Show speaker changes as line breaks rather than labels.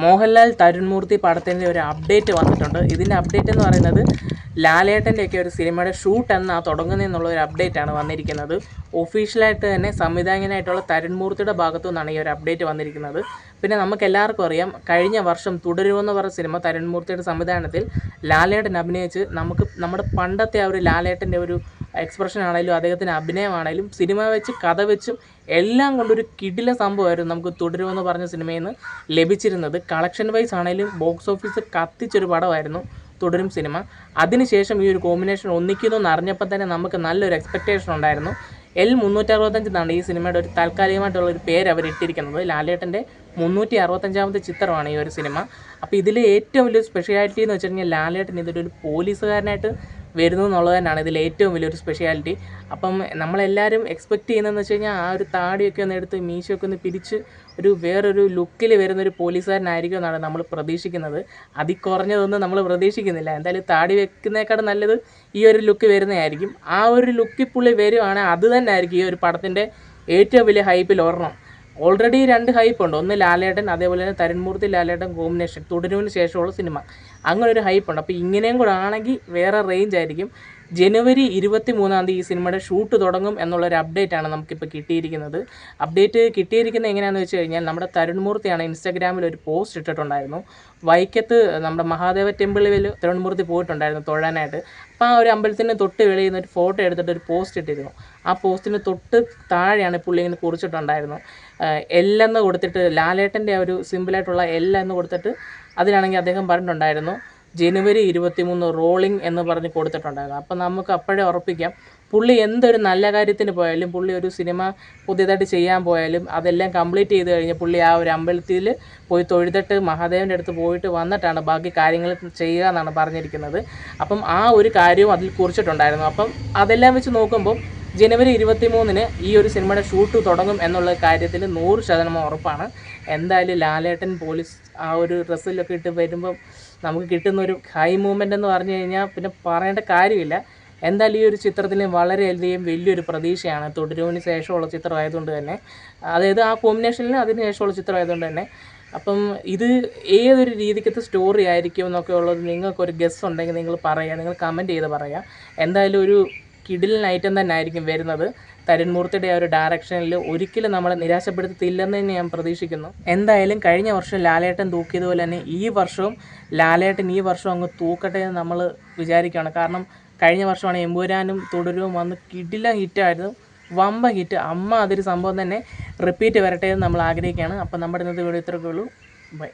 മോഹൻലാൽ തരുൺമൂർത്തി പടത്തിൻ്റെ ഒരു അപ്ഡേറ്റ് വന്നിട്ടുണ്ട്. ഇതിൻ്റെ അപ്ഡേറ്റ് എന്ന് പറയുന്നത് ലാലേട്ടൻ്റെയൊക്കെ ഒരു സിനിമയുടെ ഷൂട്ട് എന്നാ തുടങ്ങുന്നതെന്നുള്ള ഒരു അപ്ഡേറ്റാണ് വന്നിരിക്കുന്നത്. ഒഫീഷ്യലായിട്ട് തന്നെ സംവിധായകനായിട്ടുള്ള തരുൺമൂർത്തിയുടെ ഭാഗത്തു നിന്നാണ് ഈ ഒരു അപ്ഡേറ്റ് വന്നിരിക്കുന്നത്. പിന്നെ നമുക്ക് എല്ലാവർക്കും അറിയാം, കഴിഞ്ഞ വർഷം തുടരുമെന്ന് പറഞ്ഞ സിനിമ തരുൺമൂർത്തിയുടെ സംവിധാനത്തിൽ ലാലേട്ടൻ അഭിനയിച്ച് നമ്മുടെ പണ്ടത്തെ ആ ഒരു ലാലേട്ടൻ്റെ ഒരു എക്സ്പ്രഷൻ ആണെങ്കിലും അദ്ദേഹത്തിൻ്റെ അഭിനയമാണെങ്കിലും സിനിമ വെച്ച് കഥ വെച്ചും എല്ലാം കൊണ്ടൊരു കിടില സംഭവമായിരുന്നു നമുക്ക് തുടരുമെന്ന് പറഞ്ഞ സിനിമയിൽ നിന്ന് ലഭിച്ചിരുന്നത്. കളക്ഷൻ വൈസ് ആണെങ്കിലും ബോക്സ് ഓഫീസ് കത്തിച്ചൊരു പടമായിരുന്നു തുടരും സിനിമ. അതിനുശേഷം ഈ ഒരു കോമ്പിനേഷൻ ഒന്നിക്കുന്നു എന്ന് അറിഞ്ഞപ്പോൾ തന്നെ നമുക്ക് നല്ലൊരു എക്സ്പെക്റ്റേഷൻ ഉണ്ടായിരുന്നു. L365 എന്നാണ് ഈ സിനിമയുടെ ഒരു താൽക്കാലികമായിട്ടുള്ള ഒരു പേര് അവർ ഇട്ടിരിക്കുന്നത്. ലാലേട്ടൻ്റെ 365ാമത്തെ ചിത്രമാണ് ഈ ഒരു സിനിമ. അപ്പോൾ ഇതിൽ ഏറ്റവും വലിയൊരു സ്പെഷ്യാലിറ്റി എന്ന് വെച്ച് കഴിഞ്ഞാൽ ലാലേട്ടൻ ഇതിലൊരു പോലീസുകാരനായിട്ട് വരുന്നു എന്നുള്ളത് തന്നെയാണ് ഇതിൽ ഏറ്റവും വലിയൊരു സ്പെഷ്യാലിറ്റി. അപ്പം നമ്മളെല്ലാവരും എക്സ്പെക്റ്റ് ചെയ്യുന്നതെന്ന് വെച്ച് കഴിഞ്ഞാൽ ആ ഒരു താടിയൊക്കെ ഒന്ന് എടുത്ത് മീശയൊക്കെ ഒന്ന് പിരിച്ച് വേറൊരു ലുക്കിൽ വരുന്നൊരു പോലീസുകാരനായിരിക്കും എന്നാണ് നമ്മൾ പ്രതീക്ഷിക്കുന്നത്. അതിൽ കുറഞ്ഞതൊന്നും നമ്മൾ പ്രതീക്ഷിക്കുന്നില്ല. എന്തായാലും താടി വെക്കുന്നേക്കാളും നല്ലത് ഈ ഒരു ലുക്ക് വരുന്നതായിരിക്കും. ആ ഒരു ലുക്കിൽ പുള്ളി വരുവാണെങ്കിൽ അത് തന്നെ ആയിരിക്കും ഈ ഒരു പടത്തിൻ്റെ ഏറ്റവും വലിയ ഹൈപ്പിൽ ഒരെണ്ണം. ഓൾറെഡി 2 ഹൈപ്പ് ഉണ്ട്. ഒന്ന് ലാലേട്ടൻ, അതേപോലെ തന്നെ തരുൺമൂർത്തി ലാലേട്ടൻ കോമ്പിനേഷൻ തുടരുവിന് ശേഷമുള്ള സിനിമ, അങ്ങനെ ഒരു ഹൈപ്പ് ഉണ്ട്. അപ്പോൾ ഇങ്ങനെയും കൂടെ ആണെങ്കിൽ വേറെ റേഞ്ച് ആയിരിക്കും. ജനുവരി 23 ഈ സിനിമയുടെ ഷൂട്ട് തുടങ്ങും എന്നുള്ളൊരു അപ്ഡേറ്റാണ് നമുക്കിപ്പോൾ കിട്ടിയിരിക്കുന്നത്. അപ്ഡേറ്റ് കിട്ടിയിരിക്കുന്നത് എങ്ങനെയാണെന്ന് വെച്ച് കഴിഞ്ഞാൽ നമ്മുടെ തരുൺമൂർത്തിയാണ് ഇൻസ്റ്റാഗ്രാമിൽ ഒരു പോസ്റ്റ് ഇട്ടിട്ടുണ്ടായിരുന്നു. വൈക്കത്ത് നമ്മുടെ മഹാദേവ ടെമ്പിളിൽ തരുൺമൂർത്തി പോയിട്ടുണ്ടായിരുന്നു തൊഴാനായിട്ട്. അപ്പോൾ ആ ഒരു അമ്പലത്തിന് തൊട്ട് വെളിയിൽ നിന്ന് ഒരു ഫോട്ടോ എടുത്തിട്ട് ഒരു പോസ്റ്റ് ഇട്ടിരുന്നു. ആ പോസ്റ്റിന് തൊട്ട് താഴെയാണ് പുള്ളി ഇങ്ങനെ കുറിച്ചിട്ടുണ്ടായിരുന്നു. എന്ന് കൊടുത്തിട്ട് ലാലേട്ടൻ്റെ ആ ഒരു സിമ്പിളായിട്ടുള്ള എന്ന് കൊടുത്തിട്ട് അതിലാണെങ്കിൽ അദ്ദേഹം പറഞ്ഞിട്ടുണ്ടായിരുന്നു ജനുവരി 23 റോളിംഗ് എന്ന് പറഞ്ഞ് കൊടുത്തിട്ടുണ്ടായിരുന്നു. അപ്പം നമുക്ക് അപ്പോഴേ ഉറപ്പിക്കാം പുള്ളി എന്തൊരു നല്ല കാര്യത്തിന് പോയാലും, പുള്ളി ഒരു സിനിമ പുതിയതായിട്ട് ചെയ്യാൻ പോയാലും അതെല്ലാം കംപ്ലീറ്റ് ചെയ്ത് കഴിഞ്ഞ് പുള്ളി ആ ഒരു അമ്പലത്തിൽ പോയി തൊഴുതിട്ട് മഹാദേവൻ്റെ അടുത്ത് പോയിട്ട് വന്നിട്ടാണ് ബാക്കി കാര്യങ്ങൾ ചെയ്യുക എന്നാണ് പറഞ്ഞിരിക്കുന്നത്. അപ്പം ആ ഒരു കാര്യവും അതിൽ കുറിച്ചിട്ടുണ്ടായിരുന്നു. അപ്പം അതെല്ലാം വെച്ച് നോക്കുമ്പോൾ ജനുവരി 23 ഈ ഒരു സിനിമയുടെ ഷൂട്ട് തുടങ്ങും എന്നുള്ള കാര്യത്തിൽ 100% ഉറപ്പാണ്. എന്തായാലും ലാലേട്ടൻ പോലീസ് ആ ഒരു ഡ്രസ്സിലൊക്കെ ഇട്ട് വരുമ്പം നമുക്ക് കിട്ടുന്ന ഒരു ഹൈ മൂവ്മെൻ്റ് എന്ന് പറഞ്ഞു കഴിഞ്ഞാൽ പിന്നെ പറയേണ്ട കാര്യമില്ല. എന്തായാലും ഈ ഒരു ചിത്രത്തിന് വളരെയധികം വലിയൊരു പ്രതീക്ഷയാണ് തുടരുവിന് ശേഷമുള്ള ചിത്രമായതുകൊണ്ട് തന്നെ, അതായത് ആ കോമ്പിനേഷനിൽ അതിന് ശേഷമുള്ള ചിത്രമായതുകൊണ്ട് തന്നെ. അപ്പം ഇത് ഏതൊരു രീതിക്കത്തെ സ്റ്റോറി ആയിരിക്കും എന്നൊക്കെ ഉള്ളത് നിങ്ങൾക്കൊരു ഗസ് ഉണ്ടെങ്കിൽ നിങ്ങൾ പറയുക, നിങ്ങൾ കമൻറ്റ് ചെയ്ത് പറയുക. എന്തായാലും ഒരു കിടിലൻ ഐറ്റം തന്നെ ആയിരിക്കും വരുന്നത്. തരുൺമൂർത്തിയുടെ ആ ഒരു ഡയറക്ഷനിൽ ഒരിക്കലും നമ്മളെ നിരാശപ്പെടുത്തില്ലെന്ന് തന്നെ ഞാൻ പ്രതീക്ഷിക്കുന്നു. എന്തായാലും കഴിഞ്ഞ വർഷം ലാലേട്ടൻ തൂക്കിയതുപോലെ തന്നെ ഈ വർഷവും ലാലേട്ടൻ അങ്ങ് തൂക്കട്ടെ എന്ന് നമ്മൾ വിചാരിക്കുകയാണ്. കാരണം കഴിഞ്ഞ വർഷമാണ് എമ്പുരാനും തുടരും വന്ന് കിടിലൻ ഹിറ്റായിരുന്നു, വമ്പ ഹിറ്റ്. അതൊരു സംഭവം തന്നെ റിപ്പീറ്റ് വരട്ടെ എന്ന് നമ്മൾ ആഗ്രഹിക്കുകയാണ്. അപ്പം നമ്മുടെ ഇന്നത്തെ വീഡിയോ ഇത്രയൊക്കെ ഉള്ളൂ. ബൈ.